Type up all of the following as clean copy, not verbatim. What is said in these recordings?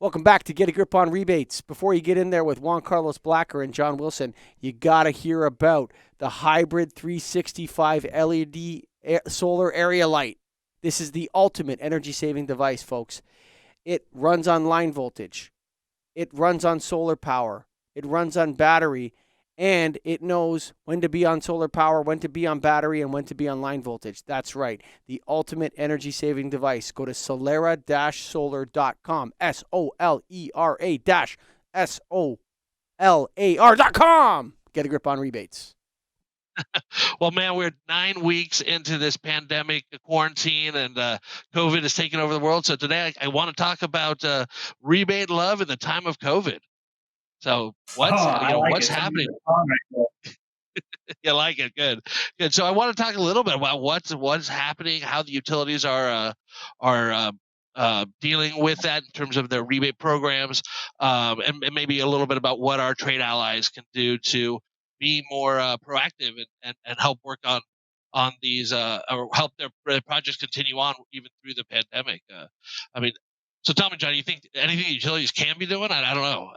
Welcome back to Get a Grip on Rebates. Before you get in there with Juan Carlos Blacker and John Wilson, you got to hear about the hybrid 365 LED solar area light. This is the ultimate energy saving device, folks. It runs on line voltage, it runs on solar power, it runs on battery, and it knows when to be on solar power, when to be on battery, and when to be on line voltage. That's right. The ultimate energy saving device. Go to solera-solar.com. SOLERA-SOLAR.com. Get a grip on rebates. Well, man, we're 9 weeks into this pandemic quarantine, and COVID has taken over the world. So today I want to talk about rebate love in the time of COVID. So I like what's it. Sounds happening? like a song right there. You like it? Good, good. So I want to talk a little bit about what's happening, how the utilities are dealing with that in terms of their rebate programs, and maybe a little bit about what our trade allies can do to be more proactive and help work on these or help their projects continue on even through the pandemic. I mean, so tell me, John, you think anything utilities can be doing? I don't know.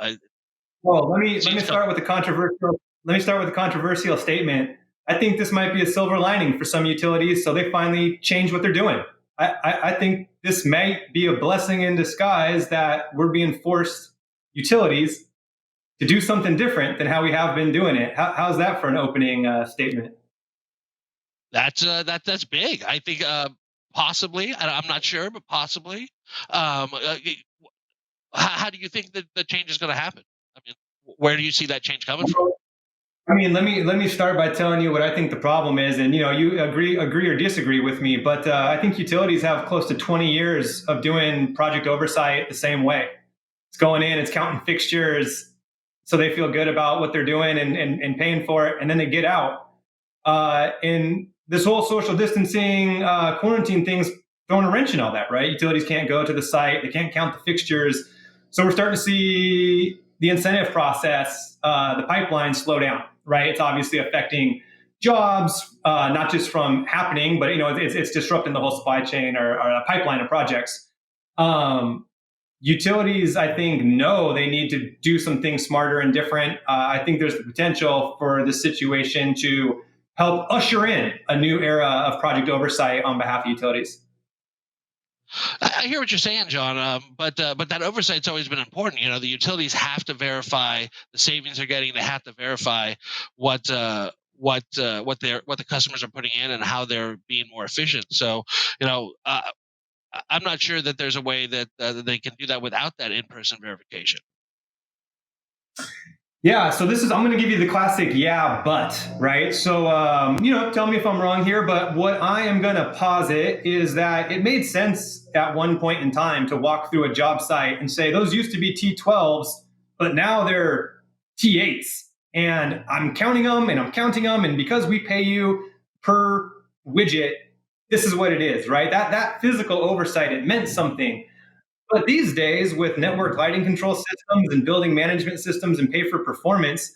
Well, let me See, let me so start with a controversial. Let me start with a controversial statement. I think this might be a silver lining for some utilities, so they finally change what they're doing. I think this might be a blessing in disguise that we're being forced utilities to do something different than how we have been doing it. How's that for an opening statement? that's big. I think possibly. I'm not sure, but possibly. How do you think that the change is going to happen? I mean, where do you see that change coming from? I mean, let me start by telling you what I think the problem is, and you agree or disagree with me, but I think utilities have close to 20 years of doing project oversight the same way. It's going in, it's counting fixtures, so they feel good about what they're doing and paying for it, and then they get out. And this whole social distancing, quarantine things throwing a wrench in all that, right? Utilities can't go to the site, they can't count the fixtures, so we're starting to see the incentive process, the pipeline slow down, right? It's obviously affecting jobs, not just from happening, but it's disrupting the whole supply chain or a pipeline of projects. Um, Utilities, I think, know they need to do some things smarter and different. I think there's the potential for this situation to help usher in a new era of project oversight on behalf of utilities. I hear what you're saying, John. But that oversight's always been important. You know, the utilities have to verify the savings they're getting. They have to verify what the customers are putting in and how they're being more efficient. So, you know, I'm not sure that there's a way that they can do that without that in-person verification. Yeah, so this is, I'm going to give you the classic yeah, but, right? So, tell me if I'm wrong here, but what I am going to posit is that it made sense at one point in time to walk through a job site and say, those used to be T12s, but now they're T8s. And I'm counting them and I'm counting them. And because we pay you per widget, this is what it is, right? That physical oversight, it meant something. But these days, with network lighting control systems and building management systems and pay for performance,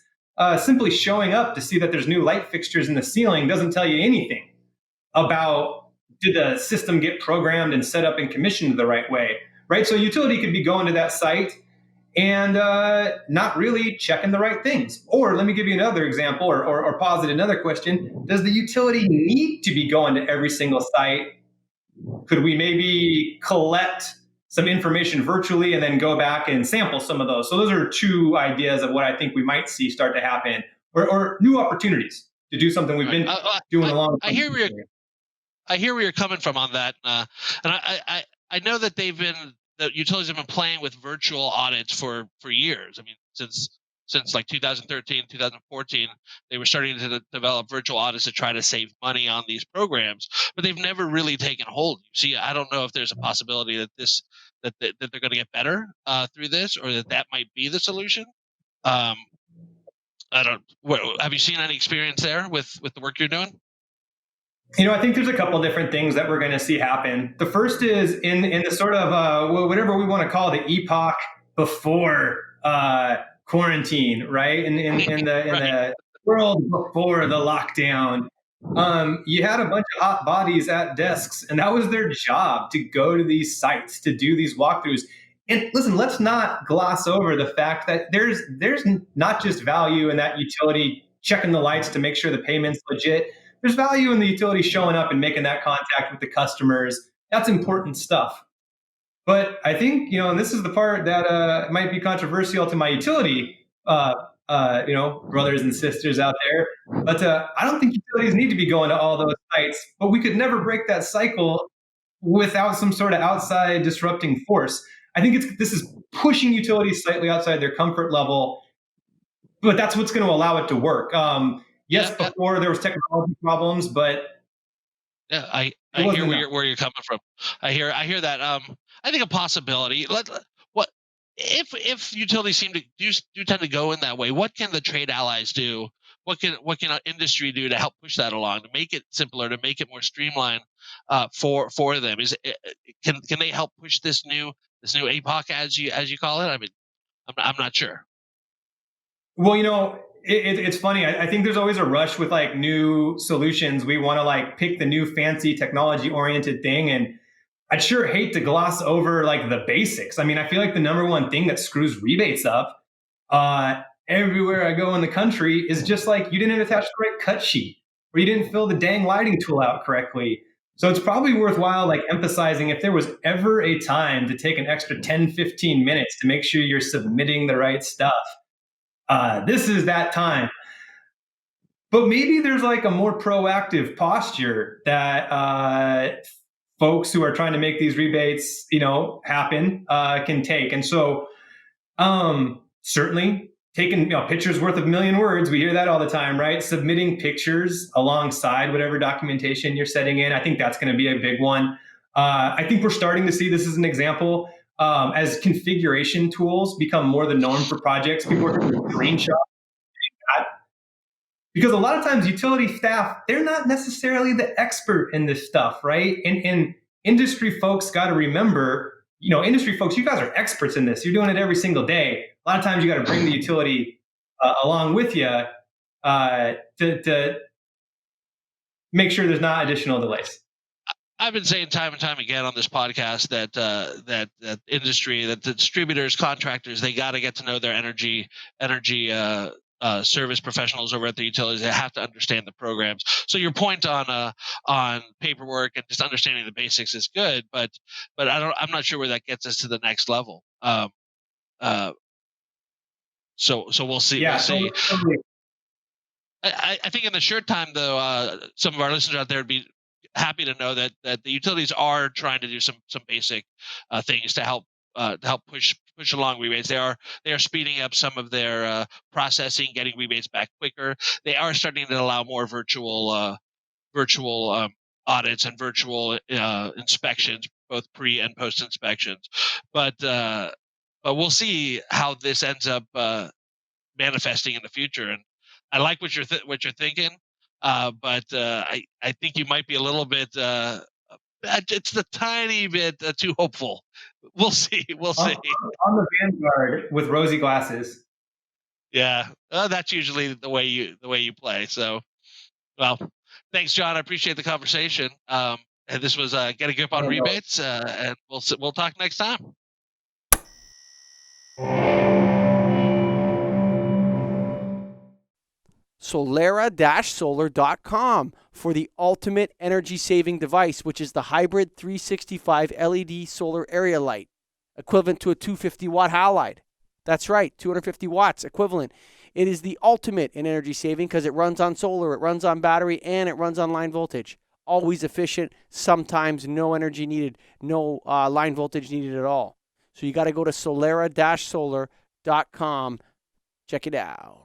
simply showing up to see that there's new light fixtures in the ceiling doesn't tell you anything about did the system get programmed and set up and commissioned the right way, right? So utility could be going to that site and not really checking the right things. Or let me give you another example or posit another question. Does the utility need to be going to every single site? Could we maybe collect some information virtually and then go back and sample some of those? So those are two ideas of what I think we might see start to happen, or new opportunities to do something we've Right. been doing a long I time. I hear where you're coming from on that, and I know that the utilities have been playing with virtual audits for years. I mean, since like 2013, 2014, they were starting to develop virtual audits to try to save money on these programs, but they've never really taken hold. You see, I don't know if there's a possibility that that they're going to get better through this, or that might be the solution. Um, I don't. Have you seen any experience there with the work you're doing? I think there's a couple different things that we're going to see happen. The first is in the sort of whatever we want to call the epoch before quarantine, right? In the world before the lockdown, you had a bunch of hot bodies at desks, and that was their job to go to these sites to do these walkthroughs. And listen, let's not gloss over the fact that there's not just value in that utility checking the lights to make sure the payment's legit. There's value in the utility showing up and making that contact with the customers. That's important stuff. But I think, and this is the part that might be controversial to my utility, brothers and sisters out there. But I don't think utilities need to be going to all those sites. But we could never break that cycle without some sort of outside disrupting force. I think this is pushing utilities slightly outside their comfort level, but that's what's going to allow it to work. Yes, before there was technology problems, but yeah, I hear where you're coming from. I hear that. I think a possibility. What if utilities seem to do tend to go in that way? What can the trade allies do? What can industry do to help push that along, to make it simpler, to make it more streamlined for them? Can they help push this new Epoch, as you call it? I mean, I'm not sure. Well, it's funny. I think there's always a rush with like new solutions. We want to like pick the new fancy technology oriented thing, and I'd sure hate to gloss over like the basics. I mean, I feel like the number one thing that screws rebates up everywhere I go in the country is just like you didn't attach the right cut sheet, or you didn't fill the dang lighting tool out correctly. So it's probably worthwhile like emphasizing if there was ever a time to take an extra 10, 15 minutes to make sure you're submitting the right stuff. This is that time. But maybe there's like a more proactive posture that folks who are trying to make these rebates, happen can take. And so certainly taking pictures worth a million words, we hear that all the time, right? Submitting pictures alongside whatever documentation you're setting in. I think that's going to be a big one. I think we're starting to see this as an example. As configuration tools become more the norm for projects, people are doing screenshots. Because a lot of times utility staff, they're not necessarily the expert in this stuff, right? And industry folks got to remember, industry folks, you guys are experts in this. You're doing it every single day. A lot of times you got to bring the utility along with you to make sure there's not additional delays. I've been saying time and time again on this podcast that industry, that the distributors, contractors, they got to get to know their energy service professionals over at the utilities. They have to understand the programs. So your point on paperwork and just understanding the basics is good, but I'm not sure where that gets us to the next level. So we'll see. Yeah, we'll see. Totally. I think in the short time, though, some of our listeners out there would be happy to know that the utilities are trying to do some basic things to help push along rebates. They are speeding up some of their processing, getting rebates back quicker. They are starting to allow more virtual audits and virtual inspections, both pre and post inspections. But we'll see how this ends up manifesting in the future. And I like what you're thinking. But I think you might be a little bit. It's a tiny bit too hopeful. We'll see. We'll see. On the vanguard with rosy glasses. Yeah, that's usually the way you play. So, well, thanks, John. I appreciate the conversation. And this was Get a Grip on Rebates, and we'll talk next time. Solera-solar.com for the ultimate energy-saving device, which is the hybrid 365 LED solar area light, equivalent to a 250-watt halide. That's right, 250 watts equivalent. It is the ultimate in energy saving because it runs on solar, it runs on battery, and it runs on line voltage. Always efficient, sometimes no energy needed, no line voltage needed at all. So you got to go to solera-solar.com. Check it out.